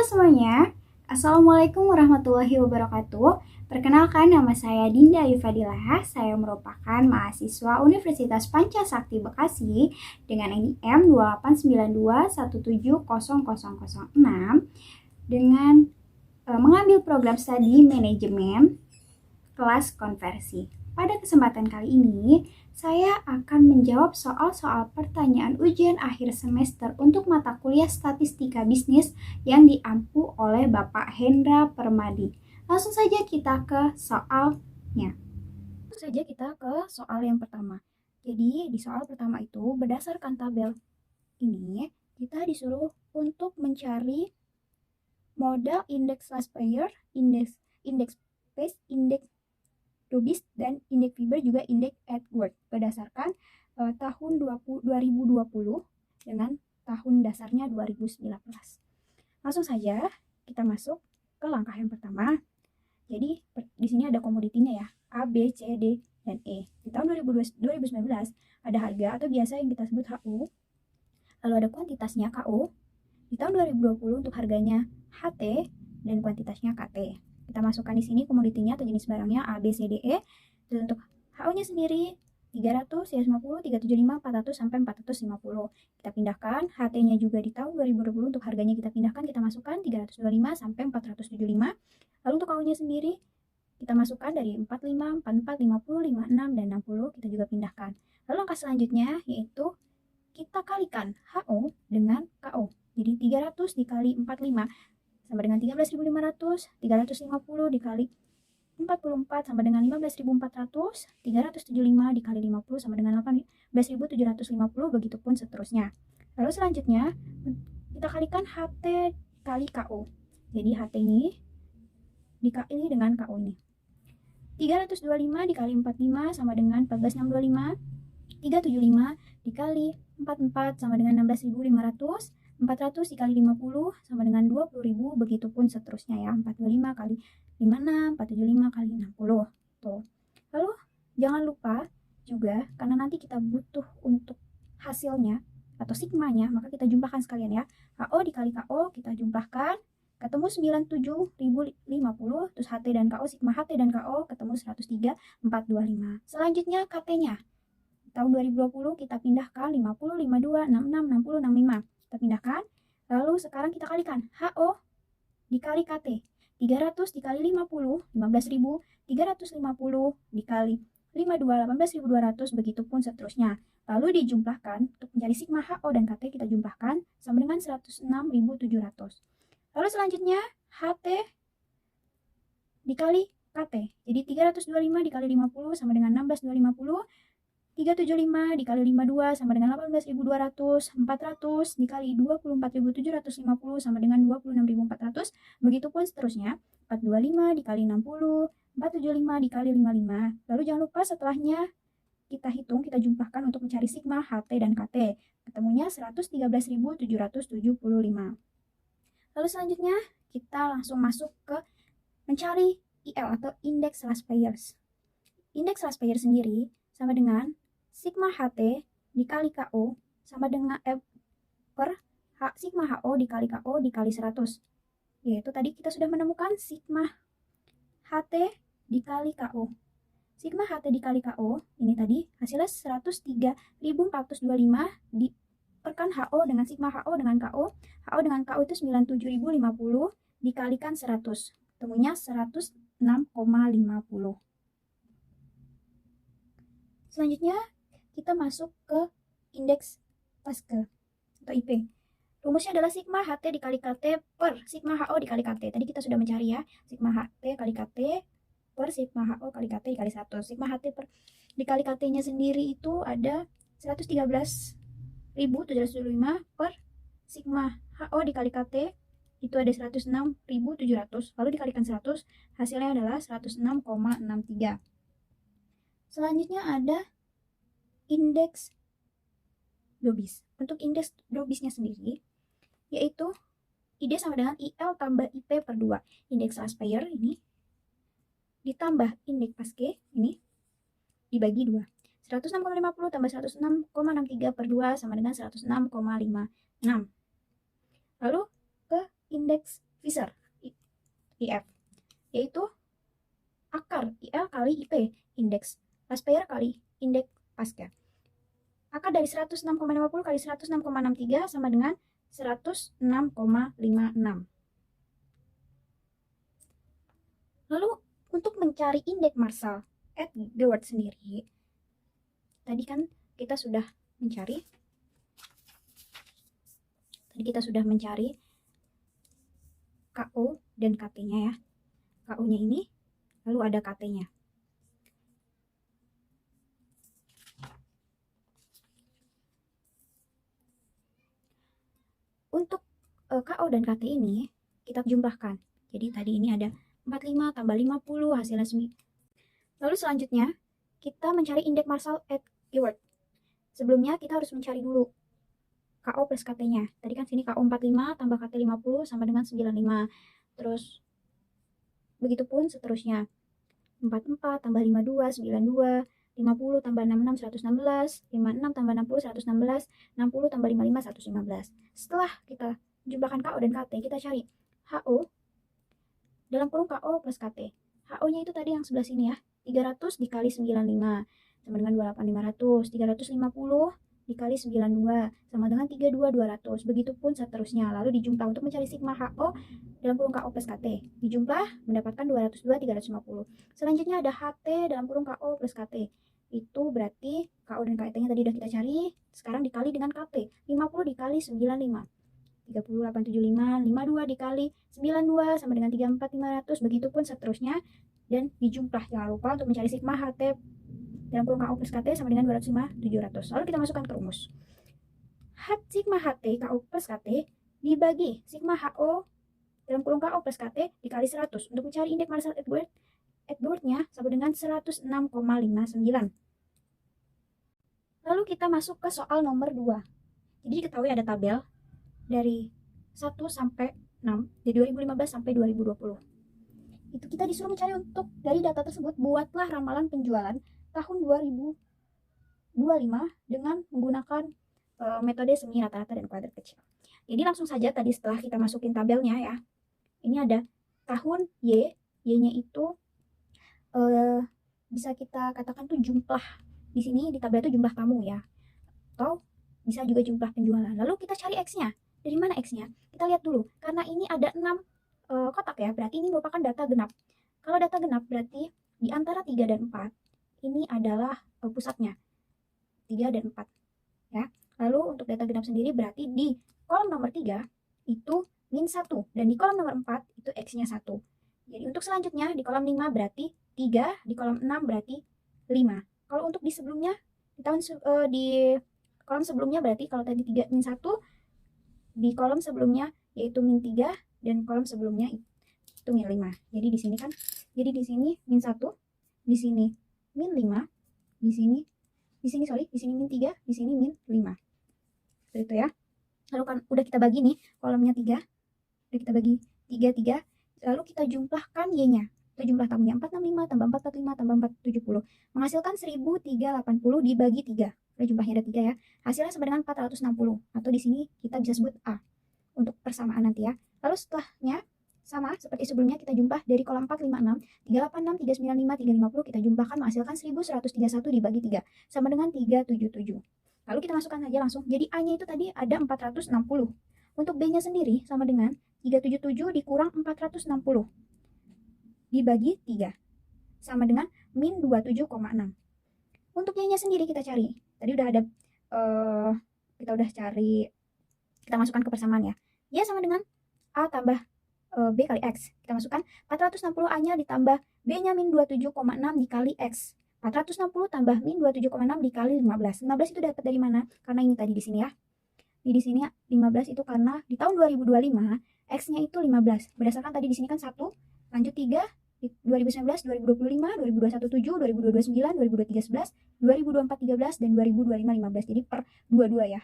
semuanya, Assalamualaikum warahmatullahi wabarakatuh. Perkenalkan, nama saya Dinda Yufadilah. Saya merupakan mahasiswa Universitas Pancasakti Bekasi dengan NIM 2892170006 dengan mengambil program studi manajemen kelas konversi. Pada kesempatan kali ini, saya akan menjawab soal-soal pertanyaan ujian akhir semester untuk mata kuliah Statistika Bisnis yang diampu oleh Bapak Hendra Permadi. Langsung saja kita ke soalnya. Soal yang pertama. Jadi, di soal pertama itu, berdasarkan tabel ini, kita disuruh untuk mencari modal indeks last payer, indeks pace, indeks Rubis, dan indeks fiber juga indeks Edward berdasarkan tahun 2020 dengan tahun dasarnya 2019. Langsung saja kita masuk ke langkah yang pertama. Jadi di sini ada komoditinya ya, A, B, C, D, dan E. Di tahun 2019 ada harga atau biasa yang kita sebut HU. Lalu ada kuantitasnya KO. Di tahun 2020 untuk harganya HT dan kuantitasnya KT. Kita masukkan di sini komoditinya atau jenis barangnya A, B, C, D, E. Dan untuk HO-nya sendiri 300, 350, 375, 400 sampai 450. Kita pindahkan HT-nya juga di tahun 2020 untuk harganya kita pindahkan, kita masukkan 325 sampai 475. Lalu untuk HO-nya sendiri kita masukkan dari 45, 44, 50, 56 dan 60, kita juga pindahkan. Lalu langkah selanjutnya yaitu kita kalikan HO dengan KO. Jadi 300 dikali 45 sama dengan 13.500, 350 dikali 44 sama dengan 15.400, 375 dikali 50 sama dengan 18.750, begitupun seterusnya. Lalu selanjutnya kita kalikan HT kali KO. Jadi HT ini dikali dengan KO ini. 325 dikali 45 sama dengan 14.625, 375 dikali 44 sama dengan 16.500, 400 dikali 50 sama dengan 20.000, begitupun seterusnya ya. 425 kali 56, 475 kali 60. Tuh. Lalu jangan lupa juga, karena nanti kita butuh untuk hasilnya atau sigmanya, maka kita jumlahkan sekalian ya. HO dikali KO kita jumlahkan, ketemu 97.050, terus HT dan KO, sigma HT dan KO ketemu 103.425. Selanjutnya KT-nya. Tahun 2020 kita pindahkan 50, 52, 66, 60, 65. Kita pindahkan. Lalu sekarang kita kalikan HO dikali KT. 300 dikali 50, 15.000. 350 dikali 52, 18.200, begitupun seterusnya. Lalu dijumlahkan, untuk mencari sigma HO dan KT kita jumlahkan sama dengan 106.700. Lalu selanjutnya HT dikali KT. Jadi 325 dikali 50 sama dengan 16.250. 375 dikali 52 sama dengan 18.200, 400 dikali 24.750 sama dengan 26.400, begitupun seterusnya. 425 dikali 60, 475 dikali 55. Lalu jangan lupa setelahnya kita hitung, kita jumlahkan untuk mencari sigma HT dan KT. Ketemunya 113.775. Lalu selanjutnya kita langsung masuk ke mencari IL atau Index Last Payers. Index Last Payer sendiri sama dengan sigma HT dikali KO sama dengan per sigma HO dikali KO dikali 100. Yaitu tadi kita sudah menemukan sigma HT dikali KO. Sigma HT dikali KO ini tadi hasilnya 103.425 diperkan HO dengan sigma HO dengan KO. HO dengan KO itu 97.050 dikalikan 100. Temunya 106,50. Selanjutnya kita masuk ke indeks Pascal atau IP. Rumusnya adalah sigma HT dikali KT per sigma HO dikali KT. Tadi kita sudah mencari ya, sigma HT kali KT per sigma HO kali KT dikali 100. Sigma HT dikali KT-nya sendiri itu ada 113.705 per sigma HO dikali KT itu ada 106.700. Lalu dikalikan 100, hasilnya adalah 106,63. Selanjutnya ada indeks Dobis. Untuk indeks Dobisnya sendiri yaitu ID sama dengan IL tambah IP per 2. Indeks last payer ini ditambah indeks Pascal ini dibagi 2. 106,50 tambah 106,63 per 2 sama dengan 106,56. Lalu ke indeks Fisher, IF, yaitu akar IL kali IP, indeks last pair kali indeks pasca. Akar dari 106,50 kali 106,63 sama dengan 106,56. Lalu untuk mencari indeks Marshall at Gewirtz sendiri, tadi kan kita sudah mencari KO dan KT-nya ya. KO-nya ini, lalu ada KT-nya. Untuk KO dan KT ini kita jumlahkan. Jadi tadi ini ada 45 tambah 50 hasilnya 9. Lalu selanjutnya kita mencari indeks Marshall at Gewirtz. Sebelumnya kita harus mencari dulu KO plus KT-nya. Tadi kan sini KO 45 tambah KT 50 sama dengan 95. Terus begitupun seterusnya. 44 tambah 52, 92, 50 tambah 66, 116, 56 tambah 60, 116, 60 tambah 55, 115. Setelah kita jumlahkan KO dan KT, kita cari HO dalam kurung KO plus KT. HO-nya itu tadi yang sebelah sini ya, 300 dikali 95 sama dengan 28, 500. 350 dikali 92 sama dengan 32, 200. Begitupun seterusnya. Lalu dijumlah untuk mencari sigma HO dalam kurung KO plus KT. Dijumlah mendapatkan 202, 350. Selanjutnya ada HT dalam kurung KO plus KT. Itu berarti KO dan KT-nya tadi udah kita cari. Sekarang dikali dengan KT. 50 dikali 95. 3875, 52 dikali 92 sama dengan 34, 500. Begitupun seterusnya. Dan dijumlah. Jangan lupa untuk mencari sigma HT dalam kurung KO plus KT sama dengan 205, 700. Lalu kita masukkan ke rumus. Sigma HT KO plus KT dibagi sigma HO dalam kurung KO plus KT dikali 100 untuk mencari indeks Marshall at Gewirtz-nya sama dengan 106,59. Lalu kita masuk ke soal nomor 2. Jadi diketahui ada tabel dari 1 sampai 6 dari 2015 sampai 2020. Itu kita disuruh mencari untuk dari data tersebut buatlah ramalan penjualan tahun 2025 dengan menggunakan metode semi rata-rata dan kuadrat kecil. Jadi langsung saja tadi setelah kita masukin tabelnya ya. Ini ada tahun Y, Y-nya itu bisa kita katakan tuh jumlah. Di sini di tabel itu jumlah tamu ya. Atau bisa juga jumlah penjualan. Lalu kita cari X-nya. Dari mana X-nya? Kita lihat dulu. Karena ini ada 6 kotak ya, berarti ini merupakan data genap. Kalau data genap berarti di antara 3 dan 4 ini adalah pusatnya 3 dan 4 ya. Lalu untuk data genap sendiri berarti di kolom nomor 3 itu min 1 dan di kolom nomor 4 itu X-nya 1. Jadi untuk selanjutnya di kolom 5 berarti 3, di kolom 6 berarti 5. Kalau untuk di sebelumnya di kolom sebelumnya berarti kalau tadi 3 min 1, di kolom sebelumnya yaitu min 3 dan kolom sebelumnya itu min 5. Jadi di sini kan di sini min 1, di sini min 5, di sini min 3, di sini min 5. Seperti itu ya. Lalu kan udah kita bagi nih kolomnya 3. Udah kita bagi 3, 3. Lalu kita jumlahkan Y-nya. Kita jumlah tamunya 465 tambah 445 tambah 470 menghasilkan 1380 dibagi 3. Udah jumlahnya ada 3 ya. Hasilnya sama dengan 460 atau di sini kita bisa sebut A untuk persamaan nanti ya. Lalu setelahnya sama seperti sebelumnya kita jumlah dari kolom 456, 386, 395, 350 kita jumlahkan menghasilkan 1131 dibagi 3 sama dengan 377. Lalu kita masukkan saja langsung. Jadi A-nya itu tadi ada 460. Untuk B-nya sendiri sama dengan 377 dikurang 460 dibagi 3 sama dengan min 27,6. Untuk Y-nya sendiri kita cari. Tadi udah ada kita udah cari, kita masukkan ke persamaan ya. Y sama dengan A tambah B kali X. Kita masukkan 460 A-nya ditambah B-nya min 27,6 dikali X. 460 tambah min 27,6 dikali 15. 15 itu dapat dari mana? Karena ini tadi di sini ya. Di sini 15 itu karena di tahun 2025 X-nya itu 15. Berdasarkan tadi di sini kan 1, lanjut 3, di 2019, 2025, 2021 7, 2022 9, 2023 11, 2024 13 dan 2025 15. Jadi per 22 ya.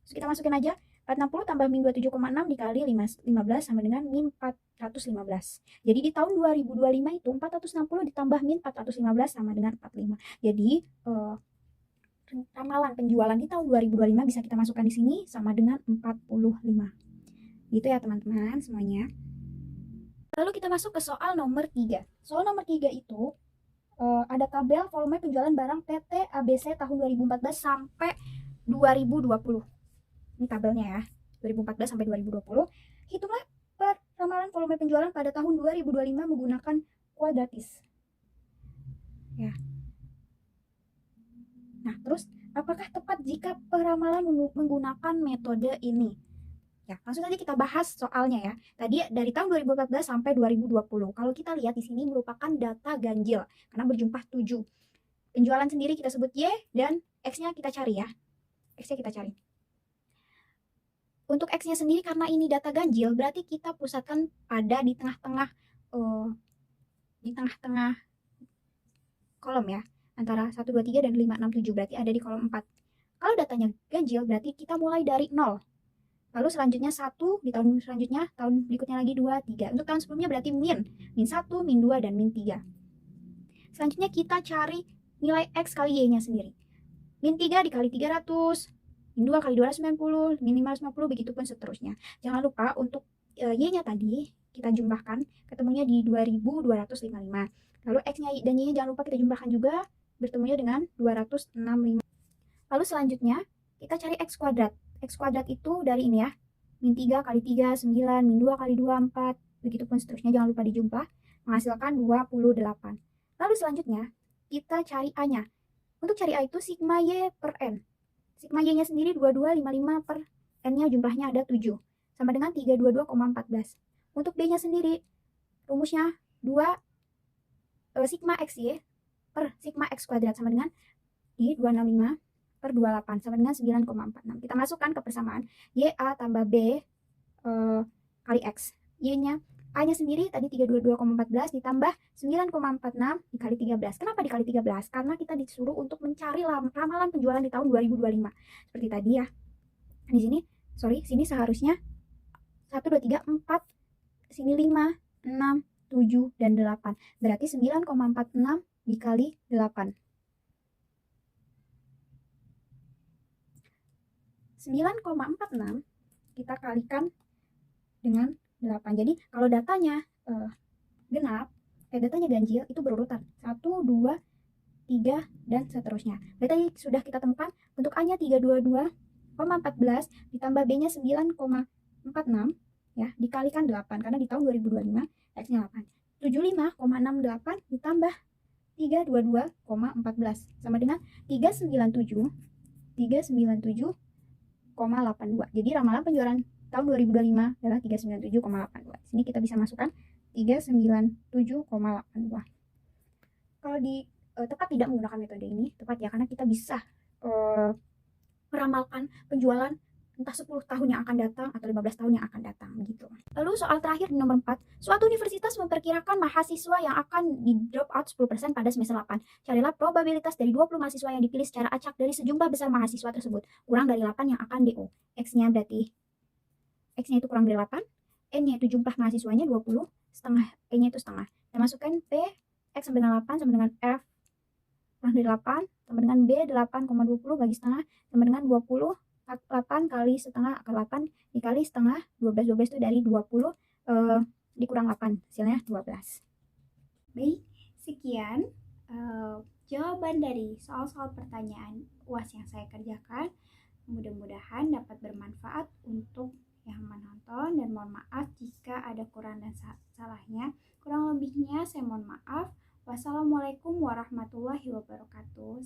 Terus kita masukin aja 460 tambah min 27,6 dikali 15 sama dengan min 415. Jadi di tahun 2025 itu 460 ditambah min 415 sama dengan 45. Jadi ramalan penjualan di tahun 2025 bisa kita masukkan di sini sama dengan 45. Gitu ya teman-teman semuanya. Lalu kita masuk ke soal nomor 3. Soal nomor 3 itu ada tabel volume penjualan barang PT ABC tahun 2014 sampai 2020. Ini tabelnya ya, 2014 sampai 2020. Hitunglah ramalan volume penjualan pada tahun 2025 menggunakan kuadratis. Ya. Nah, terus apakah tepat jika peramalan menggunakan metode ini? Ya, langsung saja kita bahas soalnya ya. Tadi dari tahun 2014 sampai 2020. Kalau kita lihat di sini merupakan data ganjil karena berjumlah 7. Penjualan sendiri kita sebut Y dan X-nya kita cari ya. X-nya kita cari. Untuk X-nya sendiri karena ini data ganjil, berarti kita pusatkan pada di tengah-tengah kolom ya. Antara 1, 2, 3 dan 5, 6, 7. Berarti ada di kolom 4. Kalau datanya ganjil, berarti kita mulai dari 0. Lalu selanjutnya 1, di tahun selanjutnya, tahun berikutnya lagi 2, 3. Untuk tahun sebelumnya berarti min 1, min 2, dan min 3. Selanjutnya kita cari nilai X kali Y-nya sendiri. Min 3 dikali 300, min 2 kali 290, min 550, begitupun seterusnya. Jangan lupa untuk Y-nya tadi kita jumlahkan, ketemunya di 2255. Lalu X-nya dan Y-nya jangan lupa kita jumlahkan juga, bertemunya dengan 265. Lalu selanjutnya kita cari X kuadrat. X kuadrat itu dari ini ya, min 3 kali 3, 9, min 2 kali 2, 4, begitupun seterusnya, jangan lupa dijumlah, menghasilkan 28. Lalu selanjutnya, kita cari A-nya. Untuk cari A itu sigma Y per N. Sigma Y-nya sendiri 2255 per N-nya jumlahnya ada 7, sama dengan 322,14. Untuk B-nya sendiri, rumusnya 2 sigma XY per sigma X kuadrat sama dengan di 265 per 28 sama dengan 9,46. Kita masukkan ke persamaan YA tambah B kali X. Y-nya, A-nya sendiri tadi 322,14 ditambah 9,46 dikali 13. Kenapa dikali 13? Karena kita disuruh untuk mencari ramalan penjualan di tahun 2025. Seperti tadi ya. Di sini seharusnya 1, 2, 3, 4, sini 5, 6, 7, dan 8. Berarti 9,46 dikali 8. 9,46 kita kalikan dengan 8. Jadi kalau datanya genap, datanya ganjil itu berurutan 1, 2, 3, dan seterusnya. Berarti sudah kita temukan untuk A-nya 322,14 ditambah B-nya 9,46 ya, dikalikan 8 karena di tahun 2025 X-nya 8. 75,68 ditambah 322,14 sama dengan 397,82. Jadi ramalan penjualan tahun 2025 adalah 397,82. Sini kita bisa masukkan 397,82. Kalau tepat tidak menggunakan metode ini, tepat ya, karena kita bisa meramalkan penjualan entah 10 tahun yang akan datang atau 15 tahun yang akan datang gitu. Lalu soal terakhir di nomor 4, suatu universitas memperkirakan mahasiswa yang akan di drop out 10% pada semester 8. Carilah probabilitas dari 20 mahasiswa yang dipilih secara acak dari sejumlah besar mahasiswa tersebut, kurang dari 8 yang akan DO. X-nya berarti X-nya itu kurang dari 8, N-nya itu jumlah mahasiswanya 20, setengah E-nya itu setengah. Kita masukkan P X sama dengan 8 sama dengan F kurang dari 8 sama dengan B 8,20 bagi setengah sama dengan 20. 8 kali setengah akar 8 dikali setengah 12. 12 itu dari 20 dikurang 8, hasilnya 12. Baik, sekian jawaban dari soal-soal pertanyaan UAS yang saya kerjakan. Mudah-mudahan dapat bermanfaat untuk yang menonton, dan mohon maaf jika ada kurang dan salahnya. Kurang lebihnya saya mohon maaf. Wassalamualaikum warahmatullahi wabarakatuh.